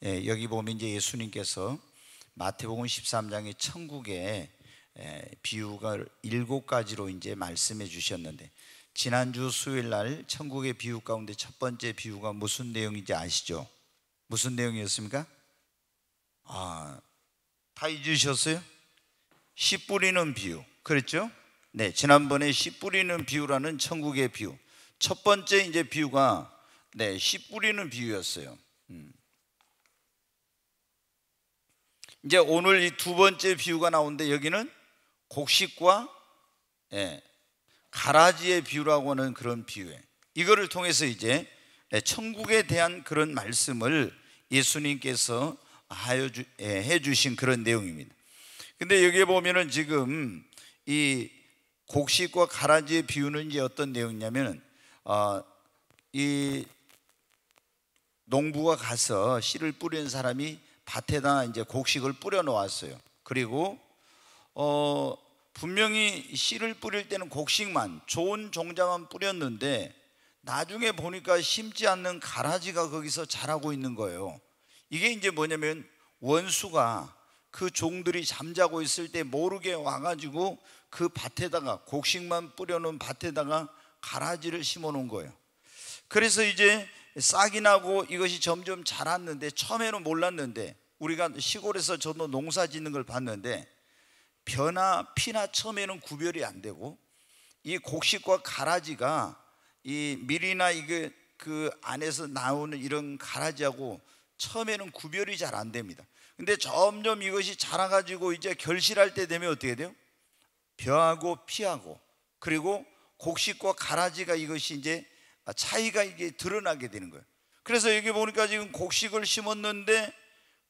여기 보면 이제 예수님께서 마태복음 13장의 천국의 비유가 7가지로 이제 말씀해 주셨는데, 지난주 수요일 날 천국의 비유 가운데 첫 번째 비유가 무슨 내용인지 아시죠? 무슨 내용이었습니까? 다 잊으셨어요? 씨 뿌리는 비유. 그랬죠? 네, 지난번에 씨 뿌리는 비유라는 천국의 비유. 첫 번째 이제 비유가 씨 뿌리는 비유였어요. 이제 오늘 이 두 번째 비유가 나오는데, 여기는 곡식과 가라지의 비유라고 하는 그런 비유예요. 이거를 통해서 이제 천국에 대한 그런 말씀을 예수님께서 해주신 그런 내용입니다. 근데 여기에 보면은 지금 이 곡식과 가라지의 비유는 이제 어떤 내용이냐면, 이 농부가 가서 씨를 뿌리는 사람이 밭에다 이제 곡식을 뿌려 놓았어요. 그리고 분명히 씨를 뿌릴 때는 곡식만, 좋은 종자만 뿌렸는데 나중에 보니까 심지 않는 가라지가 거기서 자라고 있는 거예요. 이게 이제 뭐냐면, 원수가 그 종들이 잠자고 있을 때 모르게 와가지고 그 밭에다가, 곡식만 뿌려놓은 밭에다가 가라지를 심어 놓은 거예요. 그래서 이제 싹이 나고 이것이 점점 자랐는데, 처음에는 몰랐는데, 우리가 시골에서 저도 농사 짓는 걸 봤는데 벼나 피나 처음에는 구별이 안 되고, 이 곡식과 가라지가 이 밀이나 이게 그 안에서 나오는 이런 가라지하고 처음에는 구별이 잘 안 됩니다. 근데 점점 이것이 자라가지고 이제 결실할 때 되면 어떻게 돼요? 벼하고 피하고, 그리고 곡식과 가라지가 이것이 이제 차이가 이게 드러나게 되는 거예요. 그래서 여기 보니까 지금 곡식을 심었는데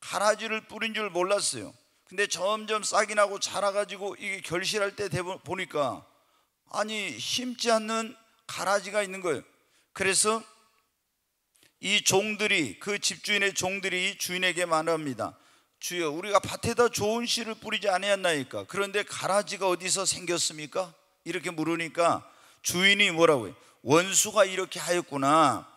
가라지를 뿌린 줄 몰랐어요. 근데 점점 싹이 나고 자라가지고 이게 결실할 때 보니까 아니, 심지 않는 가라지가 있는 거예요. 그래서 이 종들이, 그 집주인의 종들이 주인에게 말합니다. 주여, 우리가 밭에다 좋은 씨를 뿌리지 아니었나이까? 그런데 가라지가 어디서 생겼습니까? 이렇게 물으니까 주인이 뭐라고 해요? 원수가 이렇게 하였구나.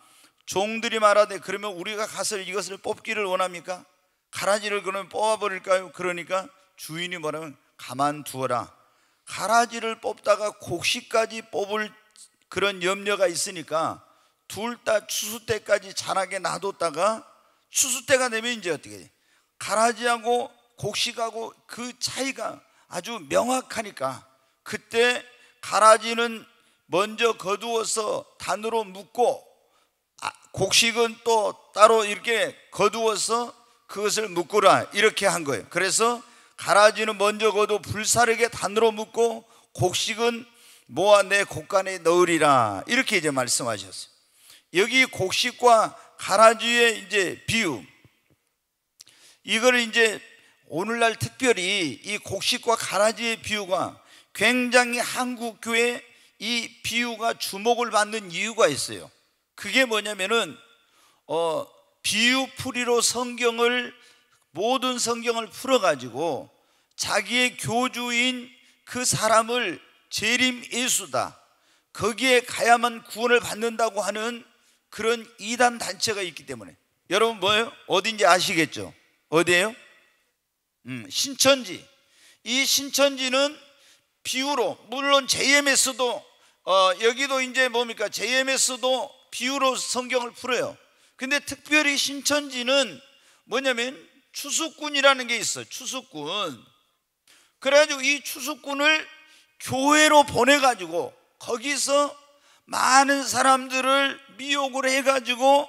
종들이 말하되, 그러면 우리가 가서 이것을 뽑기를 원합니까? 가라지를 그러면 뽑아버릴까요? 그러니까 주인이 뭐라면, 가만두어라. 가라지를 뽑다가 곡식까지 뽑을 그런 염려가 있으니까 둘 다 추수 때까지 자라게 놔뒀다가, 추수 때가 되면 이제 어떻게 돼? 가라지하고 곡식하고 그 차이가 아주 명확하니까, 그때 가라지는 먼저 거두어서 단으로 묶고, 곡식은 또 따로 이렇게 거두어서 그것을 묶으라, 이렇게 한 거예요. 그래서 가라지는 먼저 거두 불사르게 단으로 묶고, 곡식은 모아 내 곡간에 넣으리라, 이렇게 이제 말씀하셨어요. 여기 곡식과 가라지의 이제 비유, 이거를 이제 오늘날 특별히 이 곡식과 가라지의 비유가 굉장히 한국교회 이 비유가 주목을 받는 이유가 있어요. 그게 뭐냐면은 비유풀이로 모든 성경을 풀어가지고 자기의 교주인 그 사람을 재림 예수다, 거기에 가야만 구원을 받는다고 하는 그런 이단 단체가 있기 때문에, 여러분 뭐예요? 어딘지 아시겠죠? 어디예요? 신천지. 이 신천지는 비유로, 물론 JMS도 여기도 이제 뭡니까? JMS도 비유로 성경을 풀어요. 근데 특별히 신천지는 뭐냐면 추수꾼이라는 게 있어요. 추수꾼. 그래가지고 이 추수꾼을 교회로 보내가지고 거기서 많은 사람들을 미혹을 해가지고,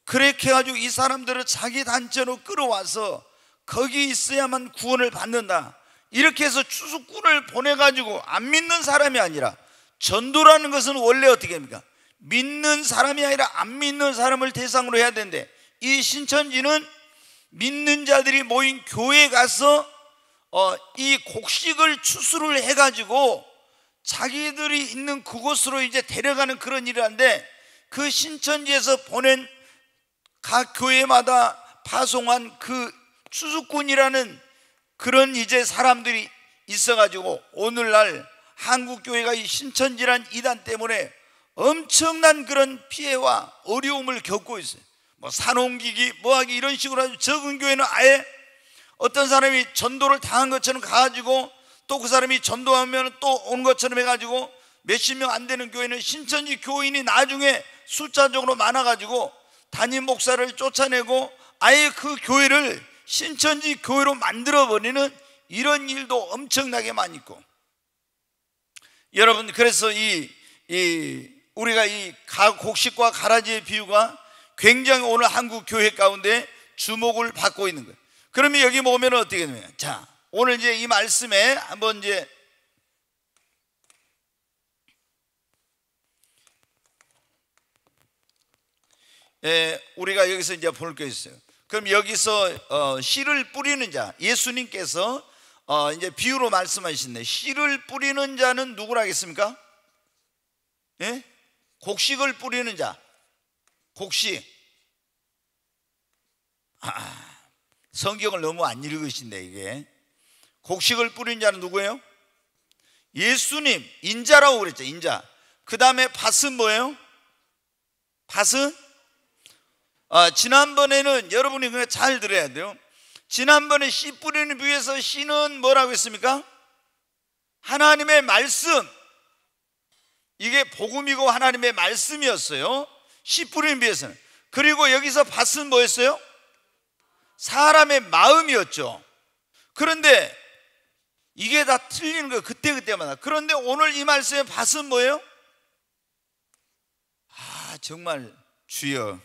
그렇게 해가지고 이 사람들을 자기 단체로 끌어와서 거기 있어야만 구원을 받는다, 이렇게 해서 추수꾼을 보내가지고, 안 믿는 사람이 아니라, 전도라는 것은 원래 어떻게 합니까? 믿는 사람이 아니라 안 믿는 사람을 대상으로 해야 되는데, 이 신천지는 믿는 자들이 모인 교회에 가서 이 곡식을 추수를 해가지고 자기들이 있는 그곳으로 이제 데려가는 그런 일을 하는데, 그 신천지에서 보낸 각 교회마다 파송한 그 추수꾼이라는 그런 이제 사람들이 있어가지고, 오늘날 한국교회가 이 신천지란 이단 때문에 엄청난 그런 피해와 어려움을 겪고 있어요. 뭐 산옮기기 뭐하기 이런 식으로 아주 적은 교회는 아예 어떤 사람이 전도를 당한 것처럼 가가지고 또 그 사람이 전도하면 또 온 것처럼 해가지고 몇십 명 안 되는 교회는 신천지 교인이 나중에 숫자적으로 많아가지고 담임 목사를 쫓아내고 아예 그 교회를 신천지 교회로 만들어버리는 이런 일도 엄청나게 많이 있고, 여러분 그래서 우리가 이 곡식과 가라지의 비유가 굉장히 오늘 한국 교회 가운데 주목을 받고 있는 거예요. 그러면 여기 보면 어떻게 되냐? 자, 오늘 이제 이 말씀에 한번 이제 우리가 여기서 이제 볼 게 있어요. 그럼 여기서 씨를 뿌리는 자, 예수님께서 이제 비유로 말씀하시는데 씨를 뿌리는 자는 누구라겠습니까? 예? 곡식을 뿌리는 자, 곡식. 성경을 너무 안 읽으신데 이게 곡식을 뿌리는 자는 누구예요? 예수님, 인자라고 그랬죠. 인자. 그 다음에 밭은 뭐예요? 밭은 지난번에는 여러분이 그냥 잘 들어야 돼요. 지난번에 씨 뿌리는 비유에서 씨는 뭐라고 했습니까? 하나님의 말씀. 이게 복음이고 하나님의 말씀이었어요. 씨 뿌리는 비유에서는. 그리고 여기서 밭은 뭐였어요? 사람의 마음이었죠. 그런데 이게 다 틀리는 거예요. 그때마다. 그런데 오늘 이 말씀의 밭은 뭐예요? 정말 주여,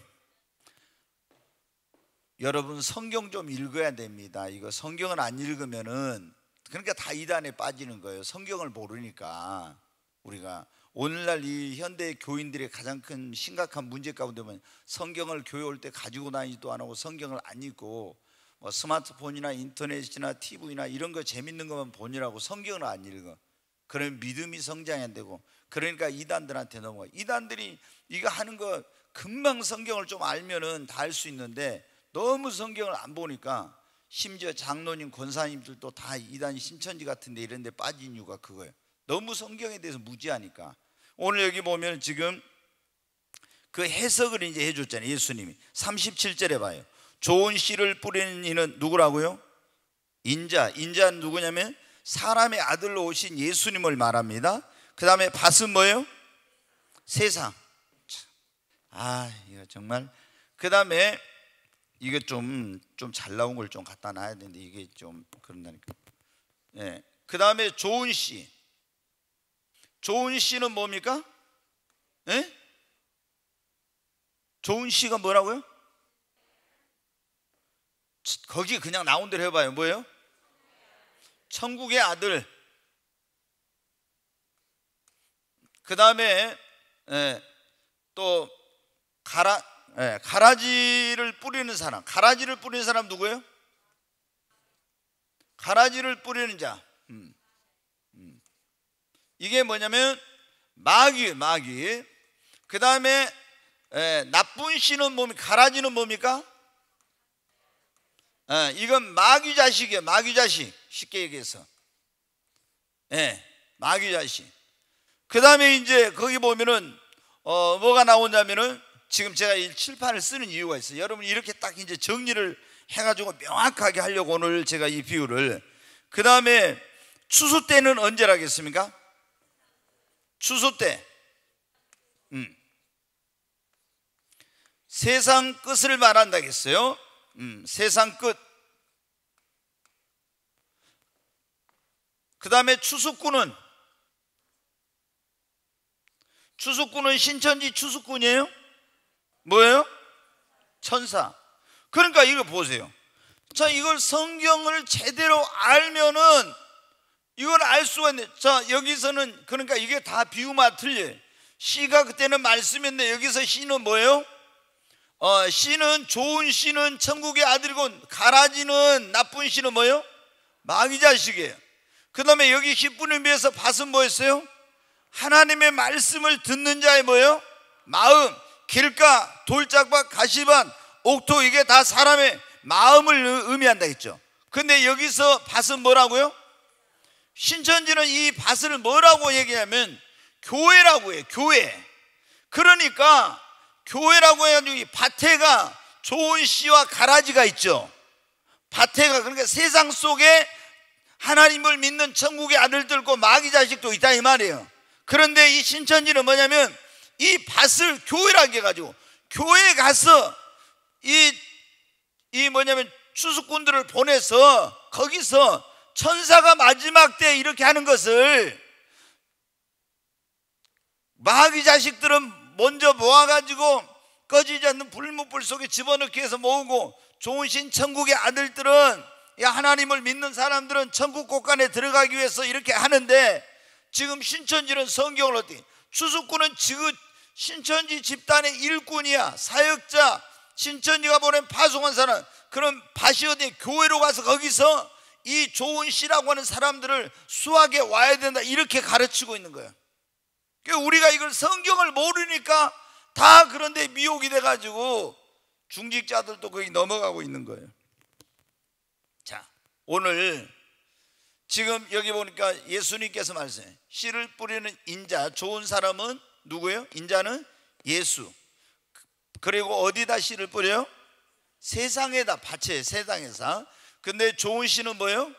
여러분 성경 좀 읽어야 됩니다. 이거 성경을 안 읽으면은 그러니까 다 이단에 빠지는 거예요. 성경을 모르니까. 우리가 오늘날 이 현대 교인들의 가장 큰 심각한 문제 가운데 보면 성경을 교회 올 때 가지고 다니지도 안 하고 성경을 안 읽고 뭐 스마트폰이나 인터넷이나 TV나 이런 거 재밌는 것만 보느라고 성경을 안 읽어. 그러면 믿음이 성장이 안 되고, 그러니까 이단들한테 넘어가. 이단들이 이거 하는 거 금방 성경을 좀 알면은 다 알 수 있는데 너무 성경을 안 보니까 심지어 장로님, 권사님들도 다 이단 신천지 같은 데 이런 데 빠진 이유가 그거예요. 너무 성경에 대해서 무지하니까. 오늘 여기 보면 지금 그 해석을 이제 해줬잖아요. 예수님이 37절에 봐요. 좋은 씨를 뿌리는 이는 누구라고요? 인자. 인자는 누구냐면 사람의 아들로 오신 예수님을 말합니다. 그 다음에 밭은 뭐예요? 세상. 이거 정말. 그 다음에 이게 좀 잘 나온 걸 좀 갖다 놔야 되는데 이게 좀 그런다니까. 예. 그 다음에 좋은 씨. 좋은 씨는 뭡니까? 예? 좋은 씨가 뭐라고요? 거기 그냥 나온 대로 해봐요. 뭐예요? 천국의 아들. 그 다음에 또 가라지를 뿌리는 사람. 가라지를 뿌리는 사람 누구예요? 가라지를 뿌리는 자. 이게 뭐냐면 마귀. 그 다음에 나쁜 씨는 뭡니까? 가라지는 뭡니까? 이건 마귀 자식이에요. 마귀 자식. 쉽게 얘기해서 마귀 자식. 그 다음에 이제 거기 보면은 뭐가 나오냐면은 지금 제가 이 칠판을 쓰는 이유가 있어요. 여러분 이렇게 딱 이제 정리를 해가지고 명확하게 하려고 오늘 제가 이 비유를. 그 다음에 추수 때는 언제라겠습니까? 추수 때. 세상 끝을 말한다겠어요. 세상 끝. 그 다음에 추수꾼은 신천지 추수꾼이에요? 뭐예요? 천사. 그러니까 이거 보세요. 자, 이걸 성경을 제대로 알면은 이걸 알 수가 있네. 자, 여기서는 그러니까 이게 다 비유만 틀려요. 씨가 그때는 말씀인데 여기서 씨는 뭐예요? 씨는 좋은 씨는 천국의 아들이고 가라지는 나쁜 씨는 뭐예요? 마귀 자식이에요. 그 다음에 여기 씨 뿌리는 비해서 밭은 뭐였어요? 하나님의 말씀을 듣는 자의 뭐예요? 마음. 길가, 돌짝밭, 가시밭, 옥토, 이게 다 사람의 마음을 의미한다 했죠. 근데 여기서 밭은 뭐라고요? 신천지는 이 밭을 뭐라고 얘기하면 교회라고 해요. 교회. 그러니까 교회라고 해가지고 이 밭에가 좋은 씨와 가라지가 있죠. 밭에가, 그러니까 세상 속에 하나님을 믿는 천국의 아들들과 마귀 자식도 있다 이 말이에요. 그런데 이 신천지는 뭐냐면 이 밭을 교회라고 해가지고 교회에 가서 이 뭐냐면 추수꾼들을 보내서 거기서 천사가 마지막 때 이렇게 하는 것을 마귀 자식들은 먼저 모아가지고 꺼지지 않는 불못불 속에 집어넣기 위해서 모으고, 좋으신 천국의 아들들은, 하나님을 믿는 사람들은 천국 곳간에 들어가기 위해서 이렇게 하는데, 지금 신천지는 성경을 어떻게, 추수꾼은 지금 신천지 집단의 일꾼이야, 사역자, 신천지가 보낸 파송한 사람. 그럼 밭이 어디, 교회로 가서 거기서 이 좋은 씨라고 하는 사람들을 수확해 와야 된다, 이렇게 가르치고 있는 거예요. 우리가 이걸 성경을 모르니까 다 그런데 미혹이 돼가지고 중직자들도 거기 넘어가고 있는 거예요. 자, 오늘 지금 여기 보니까 예수님께서 말씀해요. 씨를 뿌리는 인자, 좋은 사람은 누구예요? 인자는 예수. 그리고 어디다 씨를 뿌려요? 세상에다, 밭에, 세상에서. 근데 좋은 씨는 뭐예요?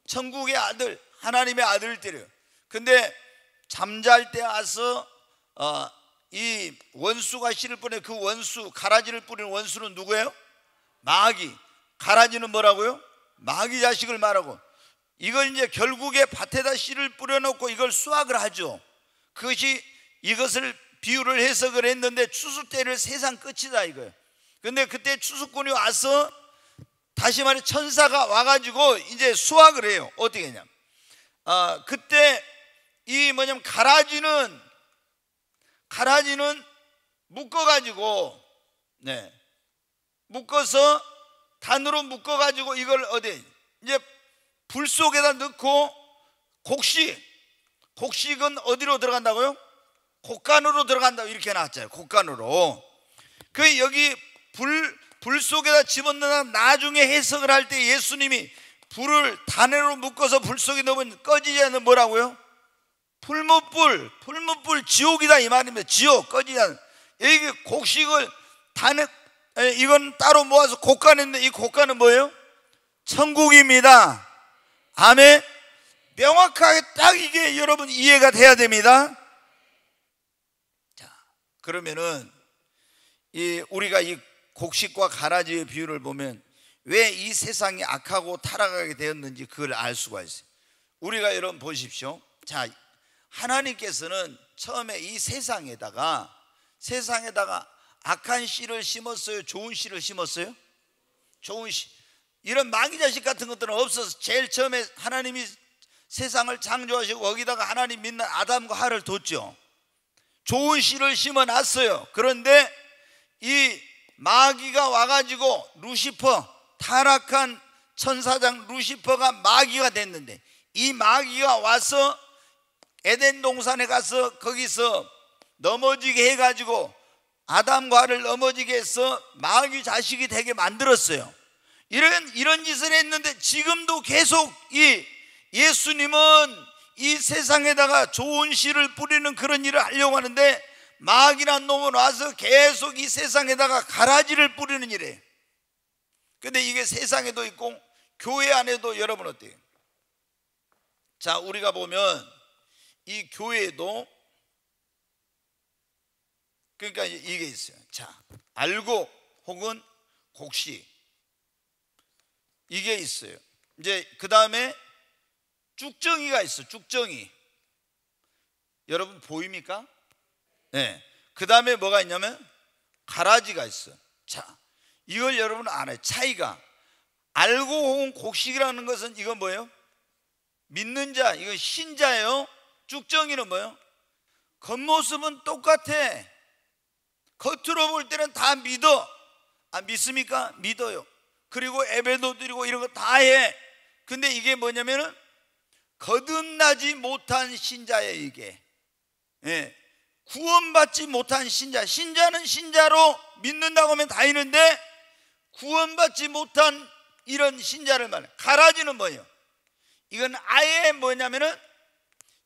천국의 아들, 하나님의 아들들이에요. 근데 잠잘 때 와서 이 원수가 씨를 뿌려, 그 원수, 가라지를 뿌리는 원수는 누구예요? 마귀. 가라지는 뭐라고요? 마귀 자식을 말하고, 이걸 이제 결국에 밭에다 씨를 뿌려놓고 이걸 수확을 하죠. 그것이, 이것을 비유를 해석을 했는데 추수 때를 세상 끝이다 이거예요. 근데 그때 추수꾼이 와서, 다시 말해 천사가 와가지고 이제 수확을 해요. 어떻게 했냐, 그때 이 뭐냐면 가라지는 묶어가지고, 묶어서 단으로 묶어가지고 이걸 어디 이제 불 속에다 넣고, 곡식은 어디로 들어간다고요? 곡간으로 들어간다고 이렇게 나왔잖아요. 곡간으로. 그 여기 불 속에다 집어넣어 나중에 해석을 할 때 예수님이 불을 단으로 묶어서 불 속에 넣으면 꺼지지 않는 뭐라고요? 풀무불 지옥이다 이 말입니다. 지옥, 꺼지지 않는. 여기 곡식을 단에, 이건 따로 모아서 곡간인데, 이 곡간은 뭐예요? 천국입니다. 아멘. 명확하게 딱 이게 여러분 이해가 돼야 됩니다. 자, 그러면은 우리가 이 곡식과 가라지의 비유를 보면 왜 이 세상이 악하고 타락하게 되었는지 그걸 알 수가 있어요. 우리가 여러분 보십시오. 자, 하나님께서는 처음에 이 세상에다가 악한 씨를 심었어요? 좋은 씨를 심었어요? 좋은 씨. 이런 마귀 자식 같은 것들은 없어서 제일 처음에 하나님이 세상을 창조하시고 거기다가 하나님 믿는 아담과 하와를 뒀죠. 좋은 씨를 심어놨어요. 그런데 이 마귀가 와가지고 루시퍼, 타락한 천사장 루시퍼가 마귀가 됐는데, 이 마귀가 와서 에덴 동산에 가서 거기서 넘어지게 해가지고 아담과 하와를 넘어지게 해서 마귀 자식이 되게 만들었어요. 이런 짓을 했는데, 지금도 계속 이 예수님은 이 세상에다가 좋은 씨를 뿌리는 그런 일을 하려고 하는데, 마귀란 놈은 와서 계속 이 세상에다가 가라지를 뿌리는 일이에요. 근데 이게 세상에도 있고 교회 안에도 여러분 어때요? 자, 우리가 보면 이 교회도, 그러니까 이게 있어요. 자, 알곡 혹은 곡식, 이게 있어요. 이제 그 다음에 쭉정이가 있어. 쭉정이 여러분 보입니까? 네. 그 다음에 뭐가 있냐면 가라지가 있어. 자, 이걸 여러분 알아요. 차이가. 알곡 혹은 곡식이라는 것은 이건 뭐예요? 믿는 자, 이건 신자예요. 쭉정이는 뭐예요? 겉모습은 똑같아. 겉으로 볼 때는 다 믿어. 믿습니까? 믿어요. 그리고 예배도 드리고 이런 거 다 해. 근데 이게 뭐냐면은 거듭나지 못한 신자예요. 이게 구원받지 못한 신자. 신자는 신자로 믿는다고 하면 다 있는데, 구원받지 못한 이런 신자를 말해요. 가라지는 뭐예요? 이건 아예 뭐냐면은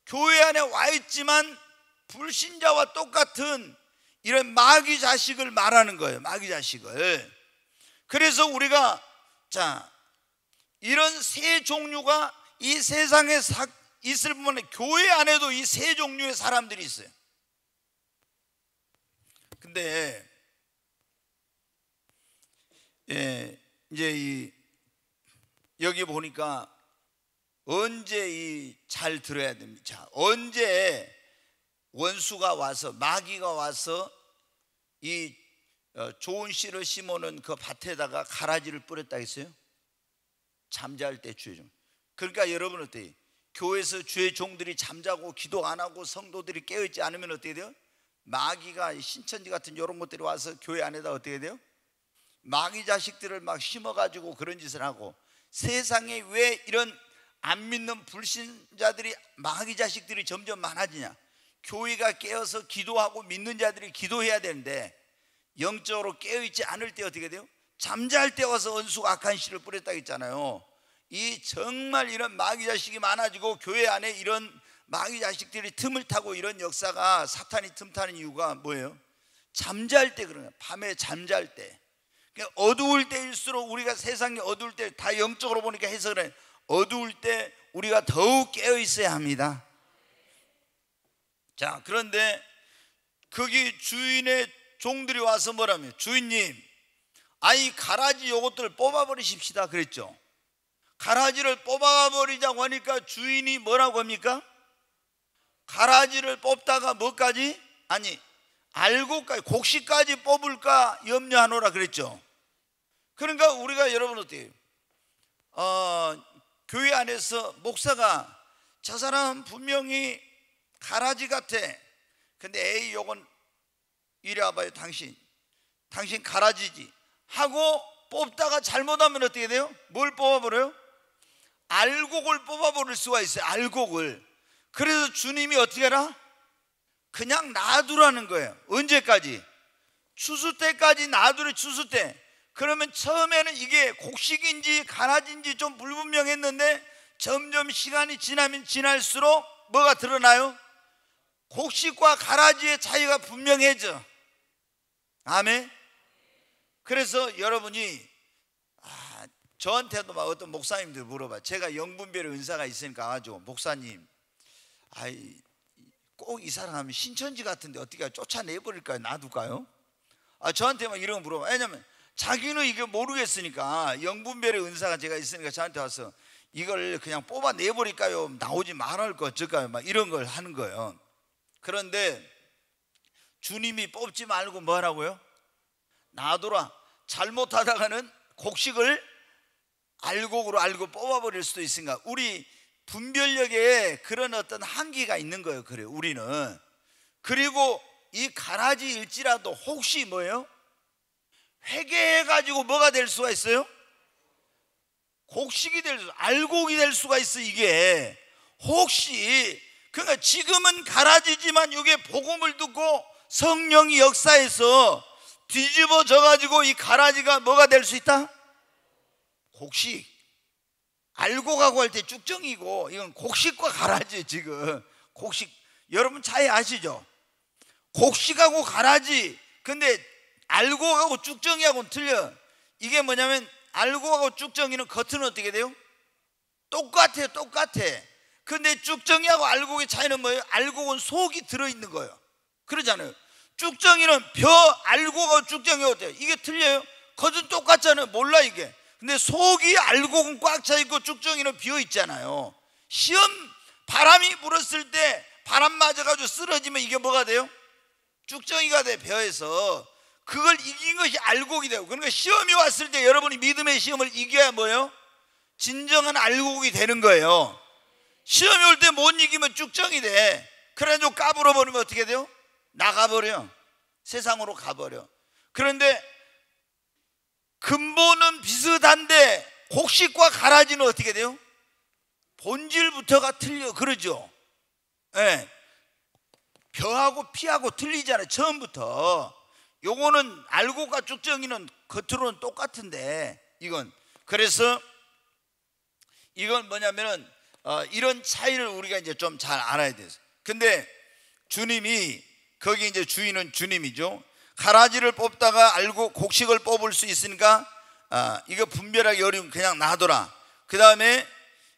교회 안에 와 있지만 불신자와 똑같은 이런 마귀 자식을 말하는 거예요. 마귀 자식을. 그래서 우리가 자 이런 세 종류가 이 세상에 있을 뿐만 아니라 교회 안에도 이 세 종류의 사람들이 있어요. 근데 이제 여기 보니까 언제 잘 들어야 됩니다. 자, 언제 원수가 와서 마귀가 와서 이 좋은 씨를 심어놓은 그 밭에다가 가라지를 뿌렸다 했어요? 잠잘 때 주의 종. 그러니까 여러분 어때요? 교회에서 주의 종들이 잠자고 기도 안 하고 성도들이 깨어있지 않으면 어떻게 돼요? 마귀가 신천지 같은 이런 것들이 와서 교회 안에다 어떻게 돼요? 마귀 자식들을 막 심어가지고 그런 짓을 하고, 세상에 왜 이런 안 믿는 불신자들이 마귀 자식들이 점점 많아지냐? 교회가 깨어서 기도하고 믿는 자들이 기도해야 되는데 영적으로 깨어있지 않을 때 어떻게 돼요? 잠잘 때 와서 원수가 악한 씨를 뿌렸다고 했잖아요. 이 정말 이런 마귀 자식이 많아지고 교회 안에 이런 마귀 자식들이 틈을 타고 이런 역사가, 사탄이 틈타는 이유가 뭐예요? 잠잘 때 그런 거예요. 밤에 잠잘 때. 그러니까 어두울 때일수록, 우리가 세상이 어두울 때, 다 영적으로 보니까 해석을 해, 어두울 때 우리가 더욱 깨어 있어야 합니다. 자, 그런데 거기 주인의 종들이 와서 뭐라며? 주인님, 아이 가라지 요것들 뽑아버리십시다 그랬죠. 가라지를 뽑아버리자고 하니까 주인이 뭐라고 합니까? 가라지를 뽑다가 뭐까지? 아니, 알고까지, 곡식까지 뽑을까 염려하노라 그랬죠. 그러니까 우리가, 여러분 어때요? 교회 안에서 목사가 저 사람 분명히 가라지 같아, 근데 에이 요건 이리 와봐요, 당신 가라지지 하고 뽑다가 잘못하면 어떻게 돼요? 뭘 뽑아버려요? 알곡을 뽑아버릴 수가 있어요. 알곡을. 그래서 주님이 어떻게 하라? 그냥 놔두라는 거예요. 언제까지? 추수 때까지 놔두래. 추수 때. 그러면 처음에는 이게 곡식인지 가라지인지 좀 불분명했는데 점점 시간이 지나면 지날수록 뭐가 드러나요? 곡식과 가라지의 차이가 분명해져. 아멘. 그래서 여러분이 저한테도 막 어떤 목사님들 물어봐. 제가 영분별의 은사가 있으니까 가지고, 목사님, 꼭 이 사람 하면 신천지 같은데 어떻게 쫓아내버릴까요? 놔둘까요? 저한테 막 이런 거 물어봐. 왜냐면 자기는 이게 모르겠으니까, 영분별의 은사가 제가 있으니까 저한테 와서 이걸 그냥 뽑아내버릴까요? 나오지 말할 거 어쩔까요? 막 이런 걸 하는 거예요. 그런데 주님이 뽑지 말고 뭐 하라고요? 놔둬라. 잘못하다가는 곡식을 알곡으로 알고 뽑아버릴 수도 있으니까, 우리 분별력에 그런 어떤 한계가 있는 거예요. 그래요, 우리는. 그리고 이 가라지일지라도 혹시 뭐예요? 회개해가지고 뭐가 될 수가 있어요? 곡식이 될 수, 알곡이 될 수가 있어. 이게 혹시, 그러니까 지금은 가라지지만 이게 복음을 듣고 성령이 역사해서 뒤집어져 가지고 이 가라지가 뭐가 될 수 있다? 곡식. 알곡하고 할 때 쭉정이고, 이건 곡식과 가라지. 지금 곡식, 여러분 차이 아시죠? 곡식하고 가라지. 근데 알곡하고 쭉정이하고는 틀려. 이게 뭐냐면 알곡하고 쭉정이는 겉은 어떻게 돼요? 똑같아. 근데 쭉정이하고 알곡의 차이는 뭐예요? 알곡은 속이 들어있는 거예요. 그러잖아요. 쭉정이는 알곡하고 쭉정이 어때요? 이게 틀려요? 겉은 똑같잖아요. 몰라 이게. 근데 속이, 알곡은 꽉 차 있고 쭉정이는 비어 있잖아요. 시험 바람이 불었을 때 바람 맞아가지고 쓰러지면 이게 뭐가 돼요? 쭉정이가 돼. 벼에서 그걸 이긴 것이 알곡이 되고, 그러니까 시험이 왔을 때 여러분이 믿음의 시험을 이겨야 뭐예요? 진정한 알곡이 되는 거예요. 시험이 올 때 못 이기면 쭉정이 돼. 그래가지고 까불어 버리면 어떻게 돼요? 나가버려. 세상으로 가버려. 그런데 근본은 비슷한데 곡식과 가라지는 어떻게 돼요? 본질부터가 틀려. 그러죠? 네. 벼하고 피하고 틀리잖아요. 처음부터. 요거는 알곡과 쭉정이는 겉으로는 똑같은데, 그래서 이건 뭐냐면은 이런 차이를 우리가 이제 좀 잘 알아야 돼요. 근데 주님이, 거기 이제 주인은 주님이죠. 가라지를 뽑다가 알고 곡식을 뽑을 수 있으니까 이거 분별하기 어려우면 그냥 놔둬라. 그 다음에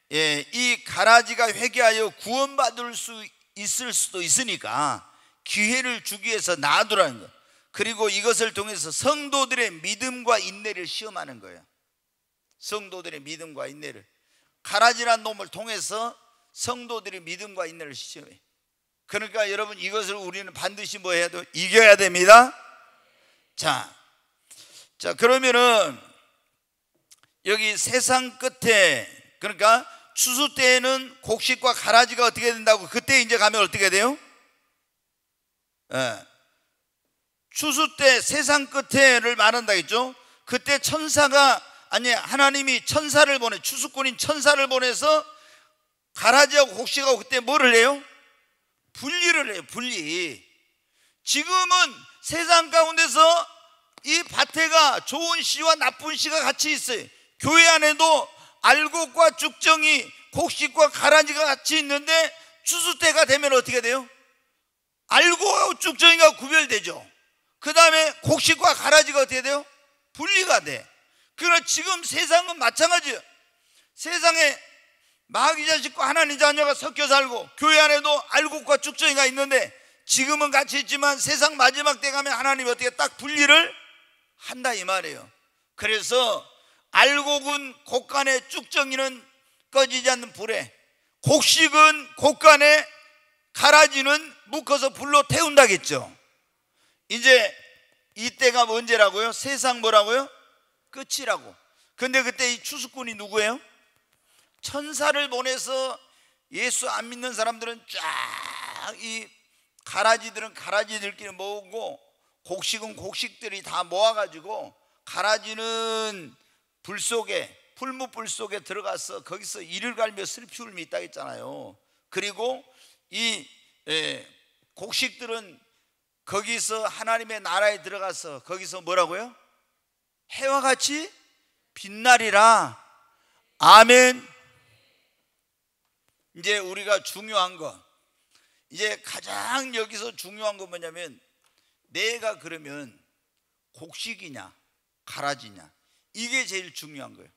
이 가라지가 회개하여 구원받을 수 있을 수도 있으니까 기회를 주기 위해서 놔두라는 거예요. 그리고 이것을 통해서 성도들의 믿음과 인내를 시험하는 거예요. 성도들의 믿음과 인내를, 가라지란 놈을 통해서 성도들의 믿음과 인내를 시험해. 그러니까 여러분, 이것을 우리는 반드시 뭐 해야 돼요? 이겨야 됩니다. 자 그러면은 여기 세상 끝에, 그러니까 추수 때에는 곡식과 가라지가 어떻게 된다고? 그때 이제 가면 어떻게 돼요? 추수 때 세상 끝에를 말한다 했죠. 그때 하나님이 천사를 보내, 추수꾼인 천사를 보내서 가라지하고 곡식하고 그때 뭐를 해요? 분리를 해요. 분리. 지금은 세상 가운데서 이 밭에가 좋은 씨와 나쁜 씨가 같이 있어요. 교회 안에도 알곡과 죽정이, 곡식과 가라지가 같이 있는데 추수 때가 되면 어떻게 돼요? 알곡하고 죽정이가 구별되죠. 그 다음에 곡식과 가라지가 어떻게 돼요? 분리가 돼. 그러나 지금 세상은 마찬가지예요. 세상에 마귀 자식과 하나님 자녀가 섞여 살고 교회 안에도 알곡과 죽정이가 있는데 지금은 같이 있지만 세상 마지막 때 가면 하나님이 어떻게 딱 분리를 한다 이 말이에요. 그래서 알곡은 곡간에, 죽정이는 꺼지지 않는 불에, 곡식은 곡간에, 가라지는 묶어서 불로 태운다겠죠. 이제 이때가 언제라고요? 세상 뭐라고요? 끝이라고. 근데 그때 이 추수꾼이 누구예요? 천사를 보내서 예수 안 믿는 사람들은 쫙, 이 가라지들은 가라지들끼리 모으고 곡식은 곡식들이 다 모아가지고, 가라지는 불 속에, 풀무불 속에 들어가서 거기서 이를 갈며 슬피울 있다 했잖아요. 그리고 이 곡식들은 거기서 하나님의 나라에 들어가서 거기서 뭐라고요? 해와 같이 빛나리라. 아멘. 이제 우리가 중요한 거, 이제 가장 여기서 중요한 건 뭐냐면, 내가 그러면 곡식이냐 가라지냐, 이게 제일 중요한 거예요.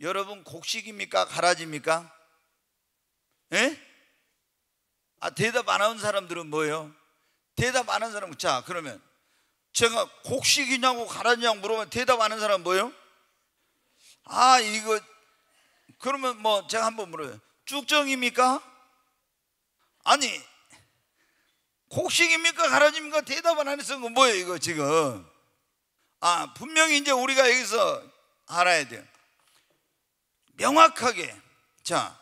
여러분, 곡식입니까 가라지입니까? 대답 안 하는 사람들은 뭐예요? 대답 안 하는 사람은, 자 그러면 제가 곡식이냐고 가라지냐고 물어보면 대답 안 하는 사람은 뭐예요? 이거 그러면 뭐 제가 한번 물어요. 쭉정입니까? 아니, 곡식입니까 가라지입니까? 대답을 안 해서 뭐예요 이거 지금? 분명히 이제 우리가 여기서 알아야 돼요. 명확하게. 자,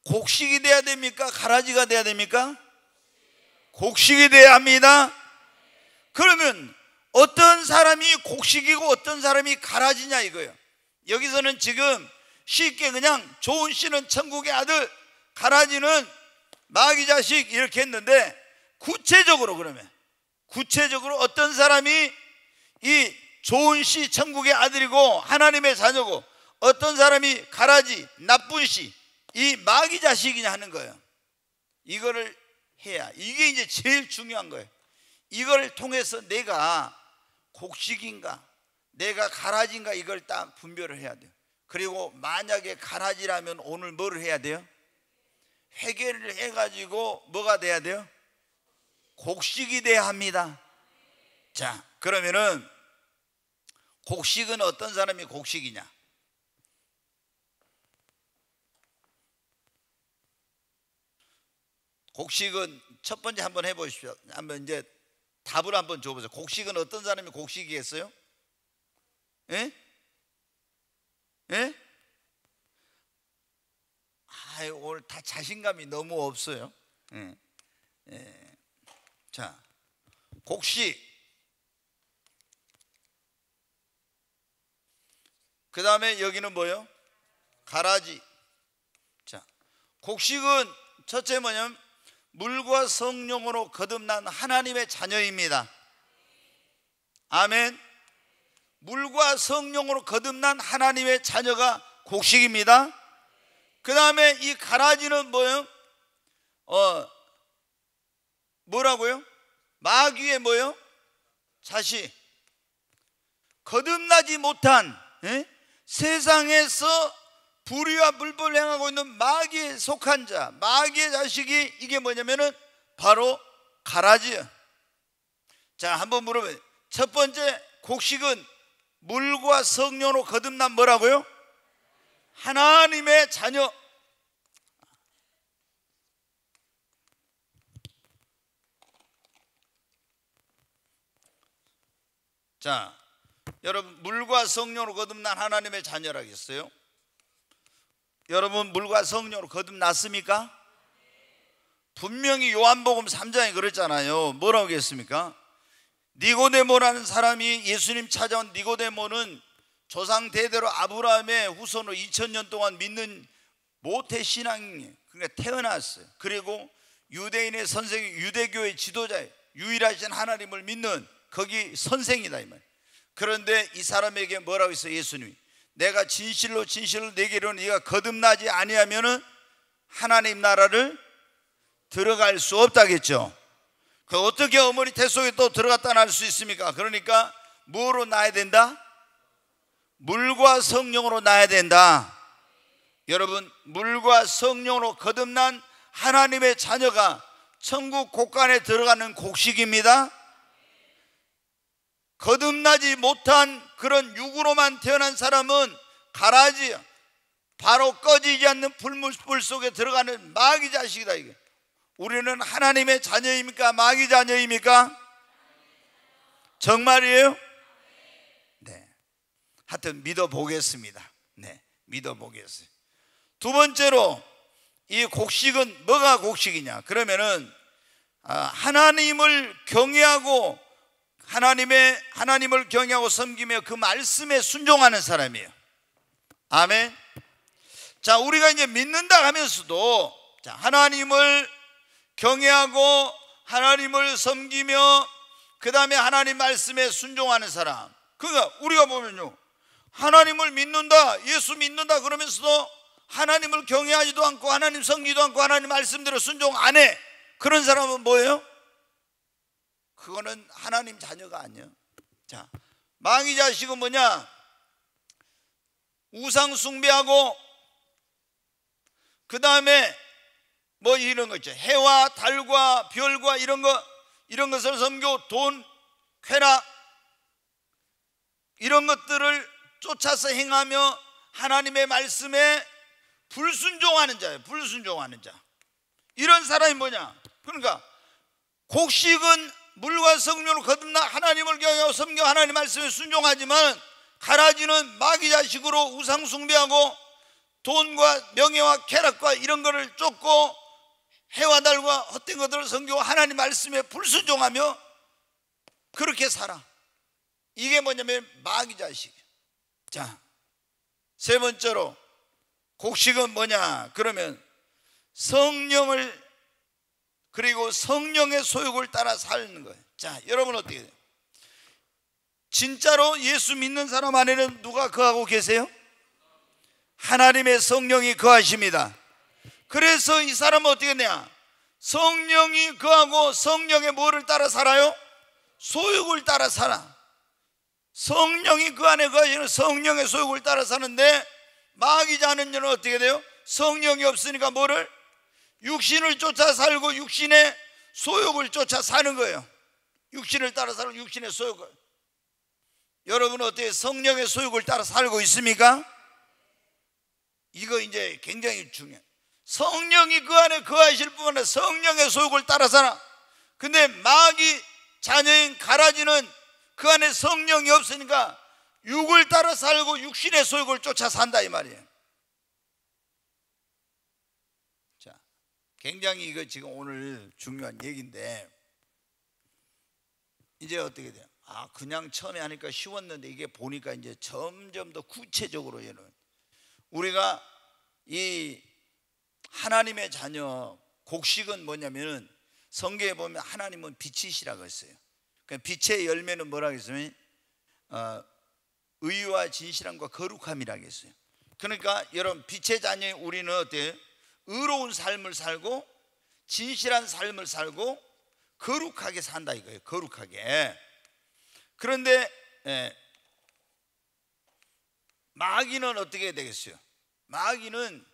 곡식이 돼야 됩니까 가라지가 돼야 됩니까? 곡식이 돼야 합니다. 그러면 어떤 사람이 곡식이고 어떤 사람이 가라지냐 이거예요. 여기서는 지금 쉽게 그냥 좋은 씨는 천국의 아들, 가라지는 마귀 자식 이렇게 했는데, 구체적으로 그러면 구체적으로 어떤 사람이 이 좋은 씨 천국의 아들이고 하나님의 자녀고, 어떤 사람이 가라지 나쁜 씨, 이 마귀 자식이냐 하는 거예요. 이거를 해야, 이게 이제 제일 중요한 거예요. 이걸 통해서 내가 곡식인가 내가 가라지인가 이걸 딱 분별을 해야 돼요. 그리고 만약에 가라지라면 오늘 뭐를 해야 돼요? 회개를 해가지고 뭐가 돼야 돼요? 곡식이 돼야 합니다. 자, 그러면은 곡식은 어떤 사람이 곡식이냐? 곡식은 첫 번째 한번 해보십시오. 한번 이제 답을 한번 줘보세요. 곡식은 어떤 사람이 곡식이겠어요? 예? 예? 오늘 다 자신감이 너무 없어요. 예. 예. 자, 곡식. 그 다음에 여기는 뭐예요? 가라지. 자, 곡식은 첫째 뭐냐면 물과 성령으로 거듭난 하나님의 자녀입니다. 아멘. 물과 성령으로 거듭난 하나님의 자녀가 곡식입니다. 그 다음에 이 가라지는 뭐예요? 뭐라고요? 마귀의 뭐예요? 자식. 거듭나지 못한 예? 세상에서 불의와 불법을 행하고 있는 마귀에 속한 자, 마귀의 자식이 이게 뭐냐면은 바로 가라지예요. 자, 한번 물어봐요. 첫 번째, 곡식은 물과 성령으로 거듭난 뭐라고요? 하나님의 자녀. 자, 여러분, 물과 성령으로 거듭난 하나님의 자녀라겠어요? 여러분, 물과 성령으로 거듭났습니까? 분명히 요한복음 3장에 그랬잖아요. 뭐라고 했습니까? 니고데모라는 사람이, 예수님 찾아온 니고데모는 조상 대대로 아브라함의 후손으로 2000년 동안 믿는 모태신앙이, 그러니까 태어났어요. 그리고 유대인의 선생, 유대교의 지도자예요. 유일하신 하나님을 믿는 거기 선생이다 이 말. 그런데 이 사람에게 뭐라고 했어요? 예수님이 내가 진실로 진실로 내게 이르노니 네가 거듭나지 아니하면은 하나님 나라를 들어갈 수 없다겠죠. 그 어떻게 어머니 태 속에 또 들어갔다 날 수 있습니까? 그러니까 뭐로 낳아야 된다? 물과 성령으로 낳아야 된다. 여러분, 물과 성령으로 거듭난 하나님의 자녀가 천국 곳간에 들어가는 곡식입니다. 거듭나지 못한 그런 육으로만 태어난 사람은 가라지, 바로 꺼지지 않는 불 속에 들어가는 마귀 자식이다. 이게 우리는 하나님의 자녀입니까? 마귀 자녀입니까? 정말이에요? 네. 하여튼 믿어보겠습니다. 네, 믿어보겠어요. 두 번째로, 이 곡식은 뭐가 곡식이냐? 그러면은 하나님을 경외하고 하나님을 경외하고 섬기며 그 말씀에 순종하는 사람이에요. 아멘. 자, 우리가 이제 믿는다 하면서도, 자, 하나님을 경외하고 하나님을 섬기며 그 다음에 하나님 말씀에 순종하는 사람, 그러니까 우리가 보면요, 하나님을 믿는다, 예수 믿는다 그러면서도 하나님을 경외하지도 않고 하나님 섬기지도 않고 하나님 말씀대로 순종 안 해. 그런 사람은 뭐예요? 그거는 하나님 자녀가 아니에요. 자, 마귀 자식은 뭐냐? 우상 숭배하고 그 다음에 뭐 이런 거 있죠. 해와 달과 별과 이런 것을 섬기고 돈, 쾌락 이런 것들을 쫓아서 행하며 하나님의 말씀에 불순종하는 자예요. 불순종하는 자. 이런 사람이 뭐냐? 그러니까 곡식은 물과 성령으로 거듭나 하나님을 경외하고 섬겨 하나님 말씀에 순종하지만, 가라지는 마귀 자식으로 우상 숭배하고 돈과 명예와 쾌락과 이런 거를 쫓고 해와 달과 헛된 것들을 섬기고 하나님 말씀에 불순종하며 그렇게 살아. 이게 뭐냐면 마귀 자식. 자, 세 번째로 곡식은 뭐냐? 그러면 성령을, 그리고 성령의 소욕을 따라 사는 거예요. 자, 여러분 어떻게 돼요? 진짜로 예수 믿는 사람 안에는 누가 거하고 계세요? 하나님의 성령이 거하십니다. 그래서 이 사람은 어떻게 되냐? 성령이 거하고 성령의 뭐를 따라 살아요? 소욕을 따라 살아. 성령이 그 안에 거하시는 성령의 소욕을 따라 사는데, 마귀 자녀는 어떻게 돼요? 성령이 없으니까 뭐를? 육신을 쫓아 살고 육신의 소욕을 쫓아 사는 거예요. 육신을 따라 살고 육신의 소욕을. 여러분은 어떻게 성령의 소욕을 따라 살고 있습니까? 이거 이제 굉장히 중요해요. 성령이 그 안에 거하실 뿐만 아니라 성령의 소욕을 따라 살아. 근데 마귀 자녀인 가라지는 그 안에 성령이 없으니까 육을 따라 살고 육신의 소욕을 쫓아 산다 이 말이에요. 자, 굉장히 이거 지금 오늘 중요한 얘기인데, 이제 어떻게 돼요? 그냥 처음에 하니까 쉬웠는데 이게 보니까 이제 점점 더 구체적으로 우리가 이 하나님의 자녀 곡식은 뭐냐면은, 성경에 보면 하나님은 빛이시라고 했어요. 그러니까 빛의 열매는 뭐라고 했으면 의와 진실함과 거룩함이라고 했어요. 그러니까 여러분, 빛의 자녀인 우리는 어때요? 의로운 삶을 살고 진실한 삶을 살고 거룩하게 산다 이거예요. 거룩하게. 그런데 마귀는 어떻게 되겠어요? 마귀는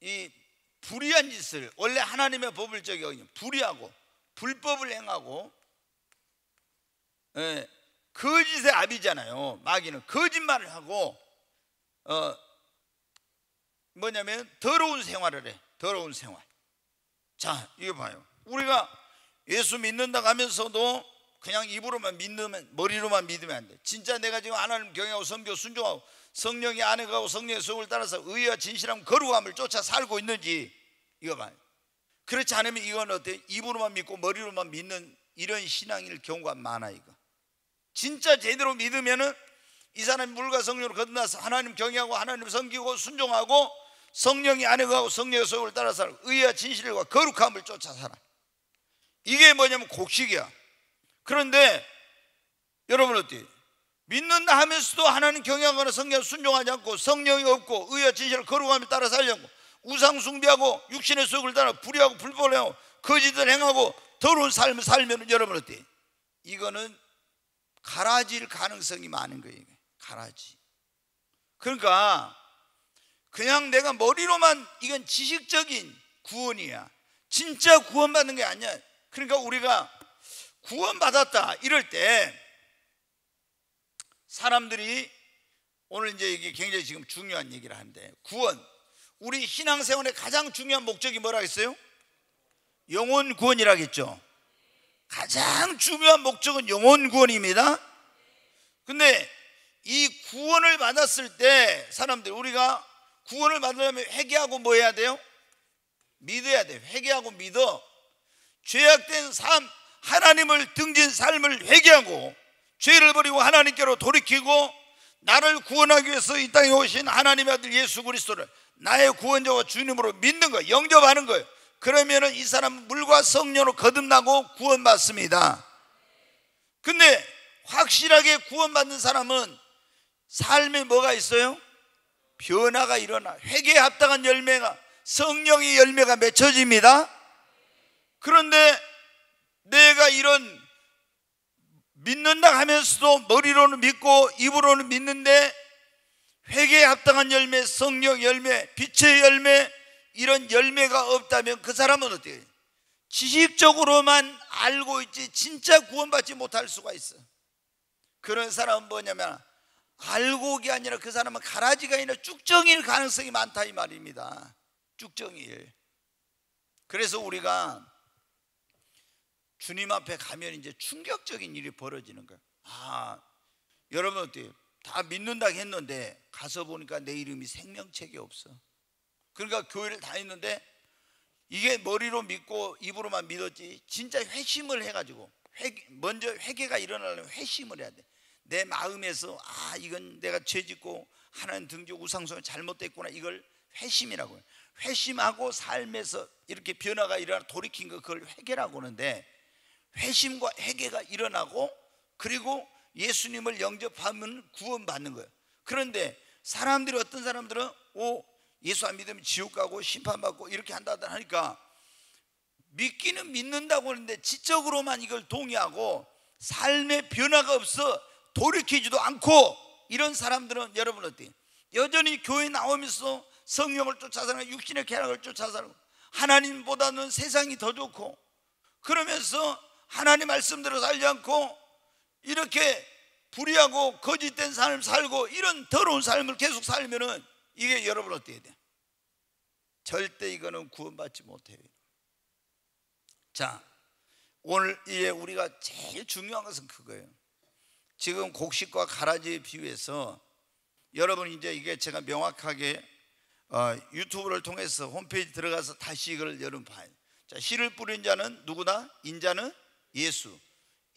이 불의한 짓을, 원래 하나님의 법을 저기 불의하고 불법을 행하고, 거짓의 압이잖아요. 마귀는 거짓말을 하고 뭐냐면 더러운 생활을 해. 더러운 생활. 자, 이거 봐요. 우리가 예수 믿는다고 하면서도 그냥 입으로만 믿으면, 머리로만 믿으면 안 돼. 진짜 내가 지금 하나님 경외하고 섬기고 순종하고 성령이 안에 가고 성령의 소욕을 따라서 의와 진실함 거룩함을 쫓아 살고 있는지 이거 봐요. 그렇지 않으면 이건 어때? 입으로만 믿고 머리로만 믿는 이런 신앙일 경우가 많아. 이거 진짜 제대로 믿으면은 이 사람이 물과 성령으로 거듭나서 하나님 경외하고 하나님 섬기고 순종하고 성령이 안에 가고 성령의 소욕을 따라서 의와 진실과 거룩함을 쫓아 살아. 이게 뭐냐면 곡식이야. 그런데 여러분 어때요? 믿는다 하면서도 하나님 경외하거나 성령 순종하지 않고 성령이 없고 의와 진실을 거룩함을 따라 살려고 우상 숭배하고 육신의 소욕을 따라 불의하고 불법을 하고 거짓을 행하고 더러운 삶을 살면 여러분 어때요? 이거는 가라질 가능성이 많은 거예요. 가라지. 그러니까 그냥 내가 머리로만, 이건 지식적인 구원이야. 진짜 구원받는 게 아니야. 그러니까 우리가 구원받았다 이럴 때 사람들이 오늘 이제 이게 굉장히 지금 중요한 얘기를 하는데, 구원, 우리 신앙생활의 가장 중요한 목적이 뭐라 했어요? 영혼 구원이라겠죠. 가장 중요한 목적은 영혼 구원입니다. 근데 이 구원을 받았을 때 사람들, 우리가 구원을 받으려면 회개하고 뭐 해야 돼요? 믿어야 돼요. 회개하고 믿어. 죄악된 삶, 하나님을 등진 삶을 회개하고 죄를 버리고 하나님께로 돌이키고 나를 구원하기 위해서 이 땅에 오신 하나님의 아들 예수 그리스도를 나의 구원자와 주님으로 믿는 거예요. 영접하는 거예요. 그러면은 이 사람은 물과 성령으로 거듭나고 구원받습니다. 근데 확실하게 구원받는 사람은 삶에 뭐가 있어요? 변화가 일어나. 회개에 합당한 열매가, 성령의 열매가 맺혀집니다. 그런데 내가 이런 믿는다 하면서도 머리로는 믿고 입으로는 믿는데 회개에 합당한 열매, 성령 열매, 빛의 열매, 이런 열매가 없다면 그 사람은 어때요? 지식적으로만 알고 있지 진짜 구원받지 못할 수가 있어. 그런 사람은 뭐냐면 알고기 아니라 그 사람은 가라지가 아니라 쭉정이일 가능성이 많다 이 말입니다. 쭉정이일. 그래서 우리가 주님 앞에 가면 이제 충격적인 일이 벌어지는 거예요. 아, 여러분 어때요? 다 믿는다 했는데 가서 보니까 내 이름이 생명책에 없어. 그러니까 교회를 다녔는데 이게 머리로 믿고 입으로만 믿었지 진짜 회심을 해가지고 먼저 회개가 일어나려면 회심을 해야 돼. 내 마음에서 이건 내가 죄짓고 하나님 등지고 우상숭배 잘못됐구나, 이걸 회심이라고 해요. 회심하고 삶에서 이렇게 변화가 일어나 돌이킨 거, 그걸 회개라고 하는데, 회심과 회개가 일어나고 그리고 예수님을 영접하면 구원받는 거예요. 그런데 사람들이, 어떤 사람들은 예수 안 믿으면 지옥 가고 심판받고 이렇게 한다 하니까 믿기는 믿는다고 하는데 지적으로만 이걸 동의하고 삶의 변화가 없어 돌이키지도 않고, 이런 사람들은 여러분 어때요? 여전히 교회 나오면서 성령을 쫓아 살고 육신의 쾌락을 쫓아 살고 하나님보다는 세상이 더 좋고 그러면서 하나님 말씀대로 살지 않고 이렇게 불의하고 거짓된 삶을 살고 이런 더러운 삶을 계속 살면은 이게 여러분 어떻게 돼요? 절대 이거는 구원받지 못해요. 자, 오늘 이제 우리가 제일 중요한 것은 그거예요. 지금 곡식과 가라지에 비유해서 여러분 이제 이게 제가 명확하게 유튜브를 통해서 홈페이지 들어가서 다시 이걸 여러분 봐요. 자, 씨를 뿌린 자는 누구다? 인자는 예수.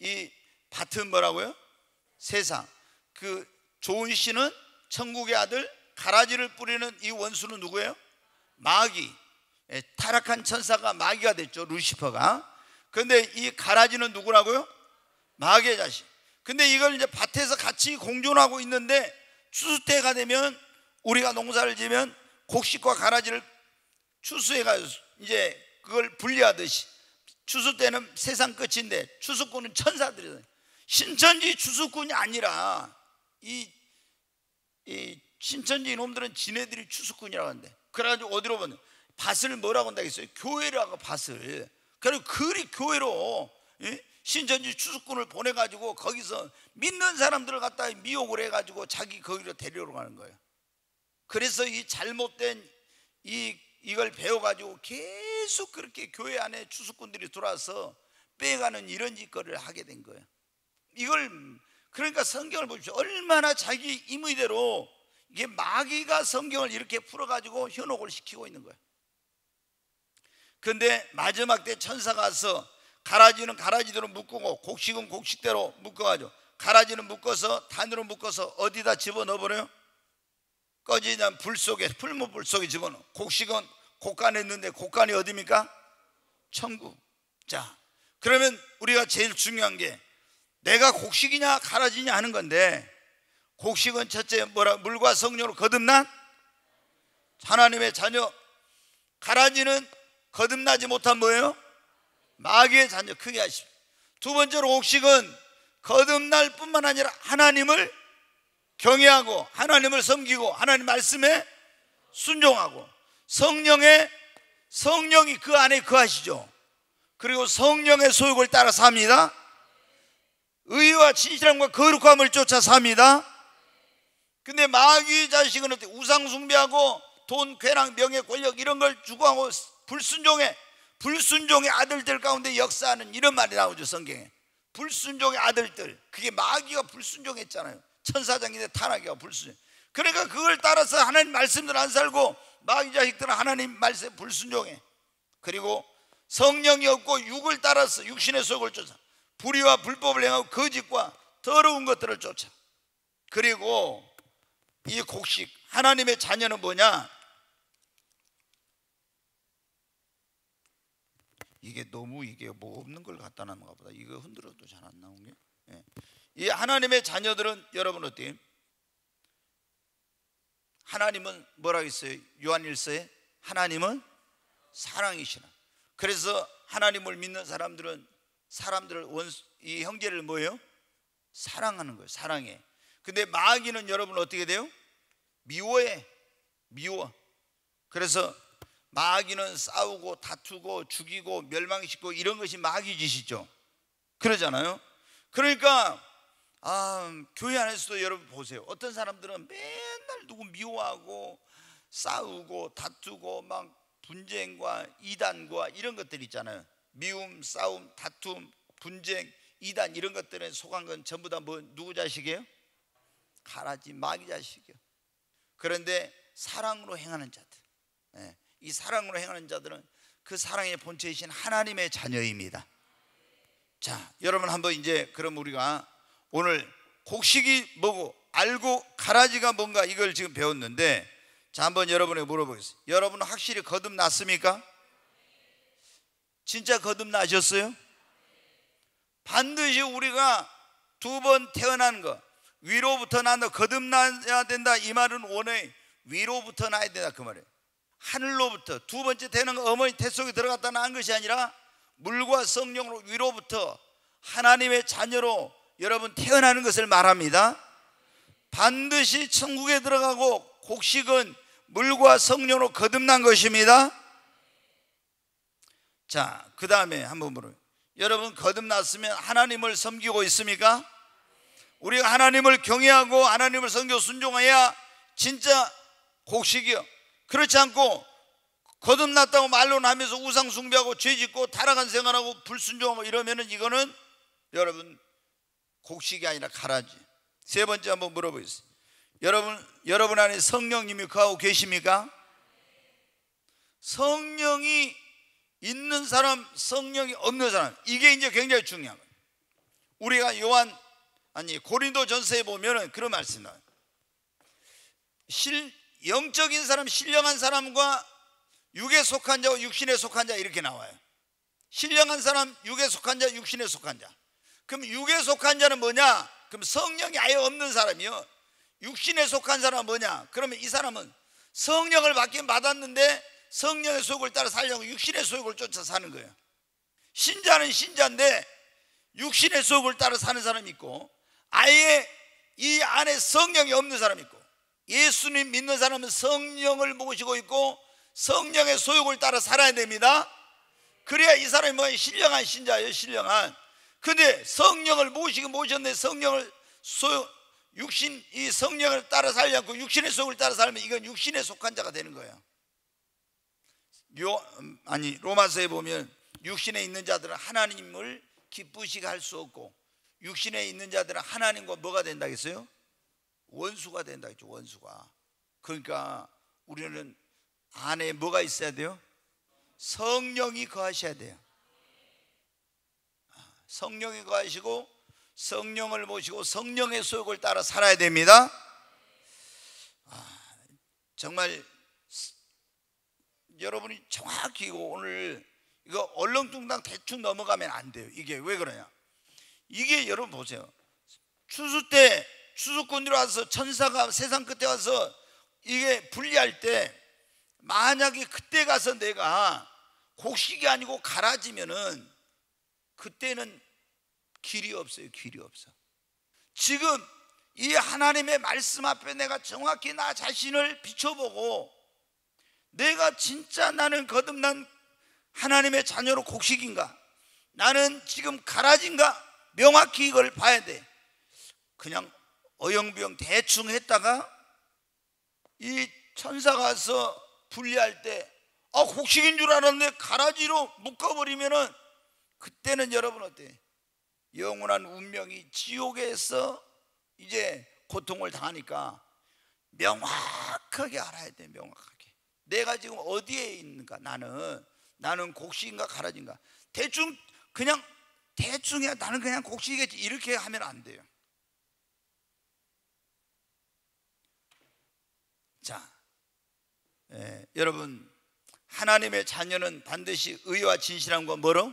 이 밭은 뭐라고요? 세상. 그 좋은 씨는 천국의 아들, 가라지를 뿌리는 이 원수는 누구예요? 마귀. 타락한 천사가 마귀가 됐죠, 루시퍼가. 그런데 이 가라지는 누구라고요? 마귀의 자식. 근데 이걸 이제 밭에서 같이 공존하고 있는데 추수 때가 되면, 우리가 농사를 지면 곡식과 가라지를 추수해가지고 이제 그걸 분리하듯이, 추수 때는 세상 끝인데 추수꾼은 천사들이에요. 신천지 추수꾼이 아니라 이 신천지 이놈들은 지네들이 추수꾼이라고 하는데, 그래가지고 어디로 보내? 밭을 뭐라고 한다겠어요? 교회라고, 밭을. 그리고 그리 교회로 신천지 추수꾼을 보내가지고 거기서 믿는 사람들을 갖다 미혹을 해가지고 자기 거기로 데리러 가는 거예요. 그래서 이 잘못된 이걸 배워가지고 계속 그렇게 교회 안에 추수꾼들이 들어와서 빼가는 이런 짓거리를 하게 된 거예요. 이걸, 그러니까 성경을 보십시오. 얼마나 자기 임의대로 이게 마귀가 성경을 이렇게 풀어가지고 현혹을 시키고 있는 거예요. 근데 마지막 때 천사가 와서 가라지는 가라지대로 묶고 곡식은 곡식대로 묶어가지고, 가라지는 묶어서 단으로 묶어서 어디다 집어넣어버려요? 꺼지지 않은 불 속에, 풀무불 속에 집어넣어. 곡식은 곡간에 있는데 곡간이 어디입니까? 천국. 자, 그러면 우리가 제일 중요한 게 내가 곡식이냐 가라지냐 하는 건데, 곡식은 첫째 뭐라? 물과 성령으로 거듭난 하나님의 자녀. 가라지는 거듭나지 못한 뭐예요? 마귀의 자녀. 크게 하십시오. 두 번째로 곡식은 거듭날 뿐만 아니라 하나님을 경외하고 하나님을 섬기고 하나님 말씀에 순종하고, 성령이 그 안에 거하시죠. 그리고 성령의 소욕을 따라 삽니다. 의와 진실함과 거룩함을 쫓아 삽니다. 근데 마귀 자식은 어떻게? 우상 숭배하고 돈, 쾌락, 명예, 권력 이런 걸 추구하고 불순종의 아들들 가운데 역사하는 이런 말이 나오죠, 성경에. 불순종의 아들들, 그게 마귀가 불순종했잖아요. 천사장인데 타락이가 불순종. 그러니까 그걸 따라서 하나님 말씀대로 안 살고 마귀 자식들은 하나님 말씀에 불순종해. 그리고 성령이 없고 육을 따라서 육신의 속을 쫓아 불의와 불법을 행하고 거짓과 더러운 것들을 쫓아. 그리고 이 곡식, 하나님의 자녀는 뭐냐? 이게 너무 이게 뭐 없는 걸 갖다 놨는가 보다. 이거 흔들어도 잘 안 나온 게. 예. 이 하나님의 자녀들은 여러분 어때요? 하나님은 뭐라고 했어요? 요한일서에 하나님은 사랑이시라. 그래서 하나님을 믿는 사람들은 사람들을 이 형제를 뭐예요? 사랑하는 거예요. 사랑해. 근데 마귀는 여러분 어떻게 돼요? 미워해. 미워. 그래서 마귀는 싸우고 다투고 죽이고 멸망시키고 이런 것이 마귀 짓이죠. 그러잖아요. 그러니까 교회 안에서도 여러분 보세요. 어떤 사람들은 맨날 누구 미워하고 싸우고 다투고 막 분쟁과 이단과 이런 것들 있잖아요. 미움, 싸움, 다툼, 분쟁, 이단 이런 것들에 속한 건 전부 다 뭐 누구 자식이에요? 가라지, 마귀 자식이에요. 그런데 사랑으로 행하는 자들, 이 사랑으로 행하는 자들은 그 사랑의 본체이신 하나님의 자녀입니다. 자, 여러분 한번 이제 그럼 우리가 오늘 곡식이 뭐고 알고 가라지가 뭔가 이걸 지금 배웠는데, 자 한번 여러분에게 물어보겠습니다. 여러분 확실히 거듭났습니까? 진짜 거듭나셨어요? 반드시 우리가 두 번 태어난 거, 위로부터 난다, 거듭나야 된다 이 말은 원래 위로부터 나야 된다 그 말이에요. 하늘로부터 두 번째 태어난 거, 어머니 태 속에 들어갔다 난 것이 아니라 물과 성령으로 위로부터 하나님의 자녀로 여러분 태어나는 것을 말합니다. 반드시 천국에 들어가고 곡식은 물과 성령으로 거듭난 것입니다. 자, 그 다음에 한번 물어요. 여러분 거듭났으면 하나님을 섬기고 있습니까? 우리가 하나님을 경외하고 하나님을 섬기고 순종해야 진짜 곡식이요. 그렇지 않고 거듭났다고 말로는 하면서 우상 숭배하고 죄짓고 타락한 생활하고 불순종하고 이러면은 이거는 여러분 곡식이 아니라 가라지. 세 번째 한번 물어보겠습니다. 여러분 안에 성령님이 거하고 계십니까? 성령이 있는 사람, 성령이 없는 사람, 이게 이제 굉장히 중요한 거예요. 우리가 고린도전서에 보면은 그런 말씀이 나와요. 영적인 사람, 신령한 사람과 육에 속한 자와 육신에 속한 자 이렇게 나와요. 신령한 사람, 육에 속한 자, 육신에 속한 자. 그럼 육에 속한 자는 뭐냐? 그럼 성령이 아예 없는 사람이요. 육신에 속한 사람은 뭐냐? 그러면 이 사람은 성령을 받긴 받았는데 성령의 소욕을 따라 살려고 육신의 소욕을 쫓아 사는 거예요. 신자는 신자인데 육신의 소욕을 따라 사는 사람이 있고, 아예 이 안에 성령이 없는 사람이 있고, 예수님 믿는 사람은 성령을 모시고 있고 성령의 소욕을 따라 살아야 됩니다. 그래야 이 사람이 뭐 신령한 신자예요, 신령한. 근데 성령을 모셨는데 성령을 이 성령을 따라 살지 않고 육신의 소욕을 따라 살면 이건 육신에 속한 자가 되는 거예요. 로마서에 보면 육신에 있는 자들은 하나님을 기쁘시게 할 수 없고 육신에 있는 자들은 하나님과 뭐가 된다겠어요? 원수가 된다겠죠. 원수가. 그러니까 우리는 안에 뭐가 있어야 돼요? 성령이 거하셔야 돼요. 성령이 거하시고 성령을 모시고 성령의 소욕을 따라 살아야 됩니다. 정말 여러분이 정확히 오늘 이거 얼렁뚱땅 대충 넘어가면 안 돼요. 이게 왜 그러냐? 이게 여러분 보세요. 추수 때 추수꾼들이 와서 천사가 세상 끝에 와서 이게 분리할 때 만약에 그때 가서 내가 곡식이 아니고 가라지면은 그때는 길이 없어요. 길이 없어. 지금 이 하나님의 말씀 앞에 내가 정확히 나 자신을 비춰보고 내가 진짜 나는 거듭난 하나님의 자녀로 곡식인가, 나는 지금 가라진가, 명확히 이걸 봐야 돼. 그냥 어영부영 대충 했다가 이 천사가 와서 분리할 때 곡식인 줄 알았는데 가라지로 묶어버리면은 그때는 여러분 어때? 영원한 운명이 지옥에서 이제 고통을 당하니까 명확하게 알아야 돼. 명확하게 내가 지금 어디에 있는가, 나는 곡식인가 가라지인가. 대충 그냥 대충 해야 나는 그냥 곡식이겠지 이렇게 하면 안 돼요. 자, 여러분 하나님의 자녀는 반드시 의와 진실함과 뭐로?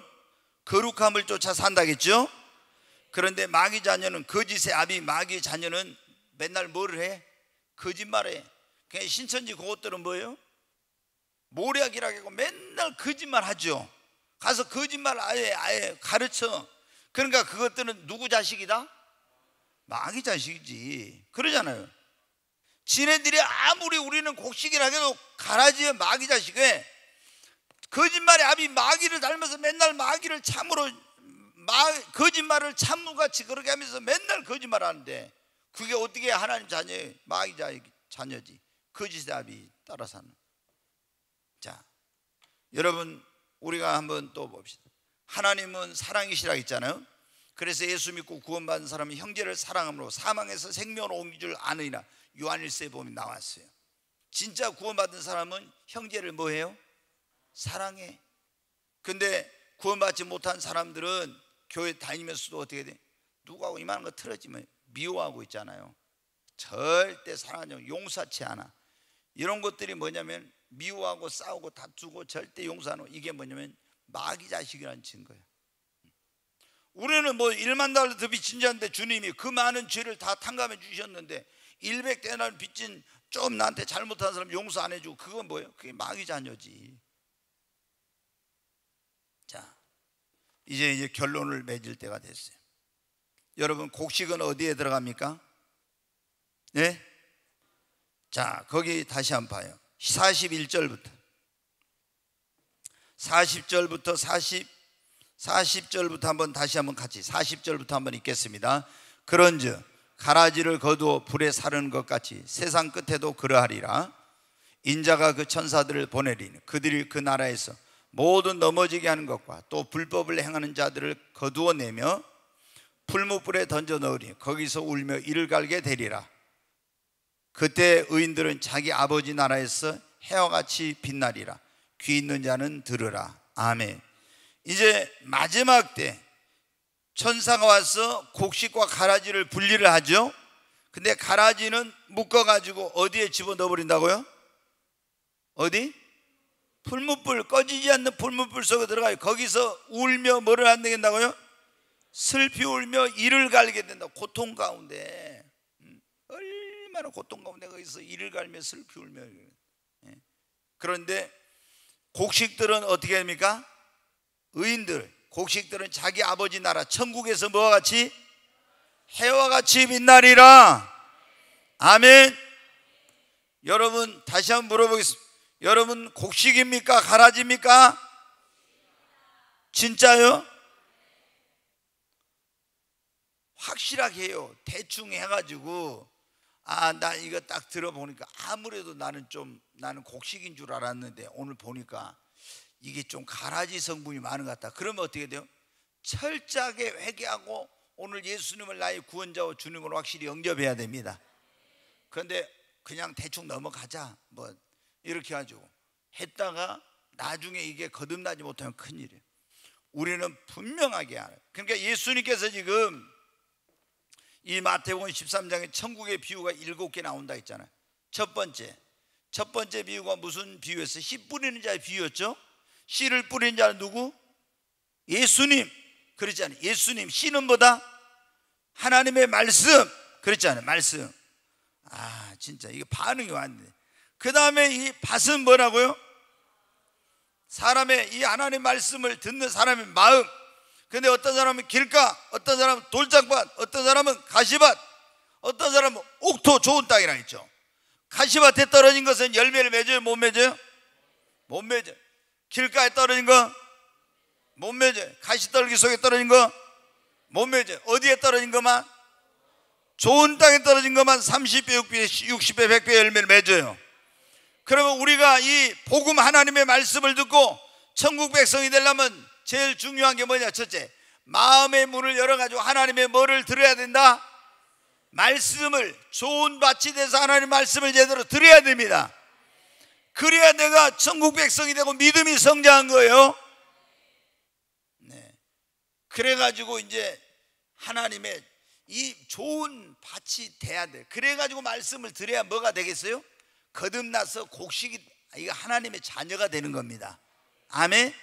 거룩함을 쫓아 산다겠죠? 그런데 마귀 자녀는, 거짓의 아비 마귀 자녀는 맨날 뭐를 해? 거짓말해. 그냥 신천지 그것들은 뭐예요? 모략이라고 하고 맨날 거짓말 하죠. 가서 거짓말 아예 가르쳐. 그러니까 그것들은 누구 자식이다? 마귀 자식이지. 그러잖아요. 지네들이 아무리 우리는 곡식이라 해도 가라지의 마귀 자식에 거짓말의 아비 마귀를 닮아서 맨날 마귀를 참으로 거짓말을 참무같이 그렇게 하면서 맨날 거짓말 하는데 그게 어떻게 하나님 자녀의 마귀 자녀지. 거짓의 아비 따라 사는. 자, 여러분 우리가 한번 또 봅시다. 하나님은 사랑이시라 했잖아요. 그래서 예수 믿고 구원받은 사람은 형제를 사랑함으로 사망에서 생명으로 옮긴 줄 아느니라. 요한일서에 보면 나왔어요. 진짜 구원받은 사람은 형제를 뭐해요? 사랑해. 근데 구원받지 못한 사람들은 교회 다니면서도 어떻게 돼? 누구하고 이만한 거 틀어지면 미워하고 있잖아요. 절대 사랑하지 않고 용서치 않아. 이런 것들이 뭐냐면 미워하고 싸우고 다투고 절대 용서 안 하고, 이게 뭐냐면 마귀 자식이라는 증거예요. 우리는 뭐 1만 달러 더 빚진 자인데 주님이 그 많은 죄를 다 탕감해 주셨는데 100데나리 빚진 좀 나한테 잘못한 사람 용서 안 해주고, 그건 뭐예요? 그게 마귀 자녀지. 자, 이제 결론을 맺을 때가 됐어요. 여러분 곡식은 어디에 들어갑니까? 네? 자, 거기 다시 한번 봐요. 41절부터 40절부터 한번 다시 한번 같이 40절부터 한번 읽겠습니다. 그런즉 가라지를 거두어 불에 사르는 것 같이 세상 끝에도 그러하리라. 인자가 그 천사들을 보내리니 그들이 그 나라에서 모든 넘어지게 하는 것과 또 불법을 행하는 자들을 거두어내며 풀무불에 던져 넣으니 거기서 울며 이를 갈게 되리라. 그때 의인들은 자기 아버지 나라에서 해와 같이 빛나리라. 귀 있는 자는 들으라. 아멘. 이제 마지막 때 천사가 와서 곡식과 가라지를 분리를 하죠. 근데 가라지는 묶어가지고 어디에 집어넣어 버린다고요? 어디? 풀무불, 꺼지지 않는 풀무불 속에 들어가요. 거기서 울며 뭐를 안 되겠다고요? 슬피 울며 이를 갈게 된다. 고통 가운데, 얼마나 고통 가운데 거기서 이를 갈며 슬피 울며. 그런데 곡식들은 어떻게 됩니까? 의인들, 곡식들은 자기 아버지 나라 천국에서 뭐와 같이? 해와 같이 빛나리라. 아멘. 여러분 다시 한번 물어보겠습니다. 여러분 곡식입니까? 가라지입니까? 진짜요? 확실하게 해요. 대충 해가지고 나 이거 딱 들어보니까 아무래도 나는 곡식인 줄 알았는데 오늘 보니까 이게 좀 가라지 성분이 많은 것 같다. 그러면 어떻게 돼요? 철저하게 회개하고 오늘 예수님을 나의 구원자와 주님으로 확실히 영접해야 됩니다. 그런데 그냥 대충 넘어가자 뭐 이렇게 가지고 했다가 나중에 이게 거듭나지 못하면 큰일이에요. 우리는 분명하게 알아요. 그러니까 예수님께서 지금 이 마태복음 13장에 천국의 비유가 7개 나온다 했잖아요. 첫 번째 비유가 무슨 비유였어요? 씨 뿌리는 자의 비유였죠. 씨를 뿌리는 자는 누구? 예수님. 그렇잖아요. 예수님. 씨는 뭐다? 하나님의 말씀. 그렇잖아요. 말씀. 진짜 이게 반응이 왔네. 그 다음에 이 밭은 뭐라고요? 사람의 이 하나님 말씀을 듣는 사람의 마음. 근데 어떤 사람은 길가, 어떤 사람은 돌짝밭, 어떤 사람은 가시밭, 어떤 사람은 옥토 좋은 땅이라 했죠. 가시밭에 떨어진 것은 열매를 맺어요? 못 맺어요? 못 맺어요. 길가에 떨어진 거 못 맺어요. 가시떨기 속에 떨어진 거 못 맺어요. 어디에 떨어진 것만? 좋은 땅에 떨어진 것만 30배, 60배, 100배 열매를 맺어요. 그러면 우리가 이 복음 하나님의 말씀을 듣고 천국 백성이 되려면 제일 중요한 게 뭐냐? 첫째, 마음의 문을 열어가지고 하나님의 뭐를 들어야 된다? 말씀을, 좋은 밭이 돼서 하나님의 말씀을 제대로 들어야 됩니다. 그래야 내가 천국 백성이 되고 믿음이 성장한 거예요. 네. 그래가지고 이제 하나님의 이 좋은 밭이 돼야 돼. 그래가지고 말씀을 들어야 뭐가 되겠어요? 거듭나서 곡식이, 이거 하나님의 자녀가 되는 겁니다. 아멘.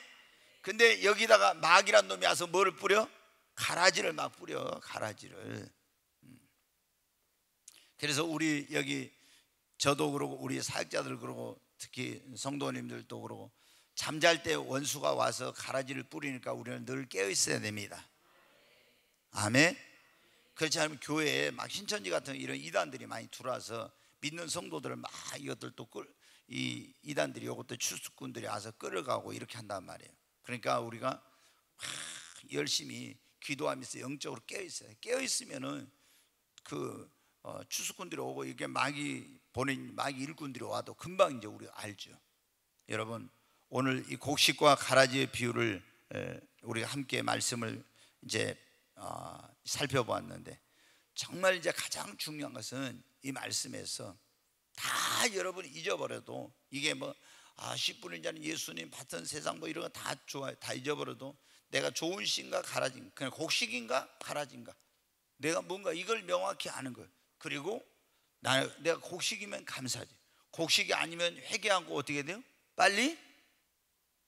근데 여기다가 마귀란 놈이 와서 뭐를 뿌려? 가라지를 막 뿌려. 가라지를. 그래서 우리 여기 저도 그러고 우리 사역자들 그러고 특히 성도님들도 그러고 잠잘 때 원수가 와서 가라지를 뿌리니까 우리는 늘 깨어 있어야 됩니다. 아멘. 그렇지 않으면 교회에 막 신천지 같은 이런 이단들이 많이 들어와서 믿는 성도들을 막 이것들 또 이 이단들이 이것도 추수꾼들이 와서 끌어가고 이렇게 한단 말이에요. 그러니까 우리가 열심히 기도하면서 영적으로 깨어 있어요. 깨어 있으면은 추수꾼들이 오고 이게 마귀 일꾼들이 와도 금방 이제 우리가 알죠. 여러분 오늘 이 곡식과 가라지의 비유를 우리가 함께 말씀을 이제 살펴보았는데 정말 이제 가장 중요한 것은 이 말씀에서 다 여러분이 잊어버려도 이게 씨 뿌린 자는 예수님, 밭은 세상 이런 거 다 좋아요. 다 잊어버려도 내가 좋은 씨인가 가라지인가, 그냥 곡식인가 가라지인가, 내가 뭔가 이걸 명확히 아는 거예요. 그리고 내가 곡식이면 감사하지. 곡식이 아니면 회개하고 어떻게 돼요? 빨리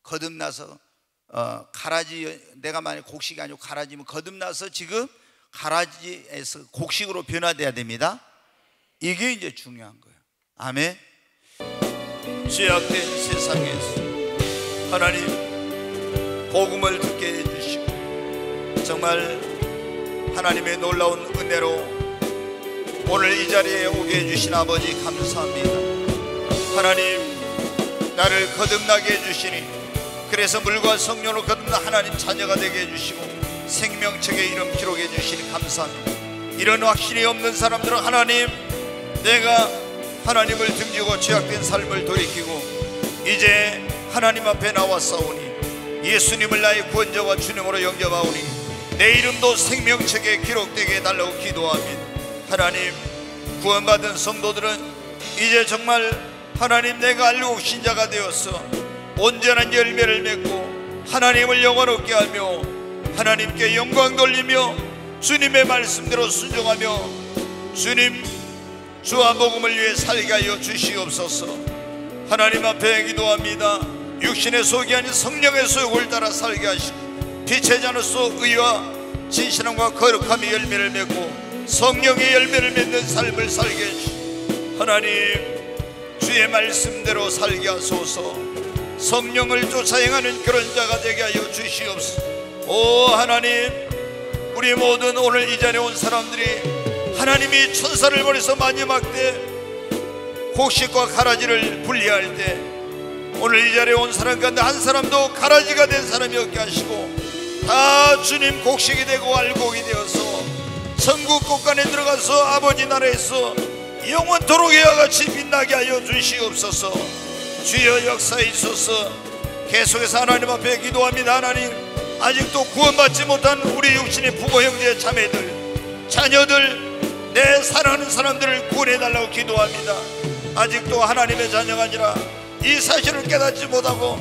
거듭나서 내가 만약 곡식이 아니고 가라지면 거듭나서 지금 가라지에서 곡식으로 변화돼야 됩니다. 이게 이제 중요한 거예요. 아멘. 죄악된 세상에서 하나님 복음을 듣게 해주시고 정말 하나님의 놀라운 은혜로 오늘 이 자리에 오게 해주신 아버지 감사합니다. 하나님 나를 거듭나게 해주시니 그래서 물과 성령으로 거듭나 하나님 자녀가 되게 해주시고 생명책에 이름 기록해 주시니 감사합니다. 이런 확신이 없는 사람들은 하나님 내가 하나님을 등지고 죄악된 삶을 돌이키고 이제 하나님 앞에 나왔사오니 예수님을 나의 구원자와 주님으로 영접하오니 내 이름도 생명책에 기록되게 해달라고 기도합니다. 하나님 구원받은 성도들은 이제 정말 하나님 내가 알고 신자가 되어서 온전한 열매를 맺고 하나님을 영원롭게 하며 하나님께 영광 돌리며 주님의 말씀대로 순종하며 주님 주와 복음을 위해 살게 하여 주시옵소서. 하나님 앞에 기도합니다. 육신의 속이 아닌 성령의 속을 따라 살게 하시고 빛의 자로서 의와 진실함과 거룩함의 열매를 맺고 성령의 열매를 맺는 삶을 살게 하시고 하나님 주의 말씀대로 살게 하소서. 성령을 쫓아 행하는 그런 자가 되게 하여 주시옵소서. 오 하나님 우리 모든 오늘 이 자리에 온 사람들이 하나님이 천사를 보내서 마지막 때 곡식과 가라지를 분리할 때 오늘 이 자리에 온 사람 가운데 한 사람도 가라지가 된 사람이 없게 하시고 다 주님 곡식이 되고 알곡이 되어서 천국 곳간에 들어가서 아버지 나라에서 영원토록 이와 같이 빛나게 하여 주시옵소서. 주여 역사하소서. 계속해서 하나님 앞에 기도합니다. 하나님, 아직도 구원받지 못한 우리 육신의 부모 형제 자매들 자녀들 내 사랑하는 사람들을 구원해달라고 기도합니다. 아직도 하나님의 자녀가 아니라 이 사실을 깨닫지 못하고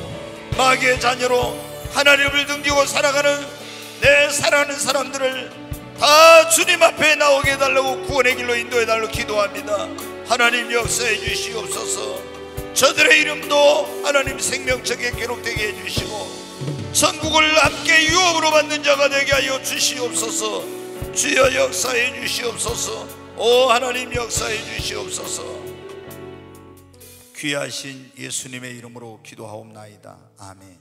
마귀의 자녀로 하나님을 등지고 살아가는 내 사랑하는 사람들을 다 주님 앞에 나오게 해달라고 구원의 길로 인도해달라고 기도합니다. 하나님 역사해 주시옵소서. 저들의 이름도 하나님 생명책에 기록되게 해주시고 천국을 함께 유업으로 받는 자가 되게 하여 주시옵소서. 주여 역사해 주시옵소서. 오 하나님 역사해 주시옵소서. 귀하신 예수님의 이름으로 기도하옵나이다. 아멘.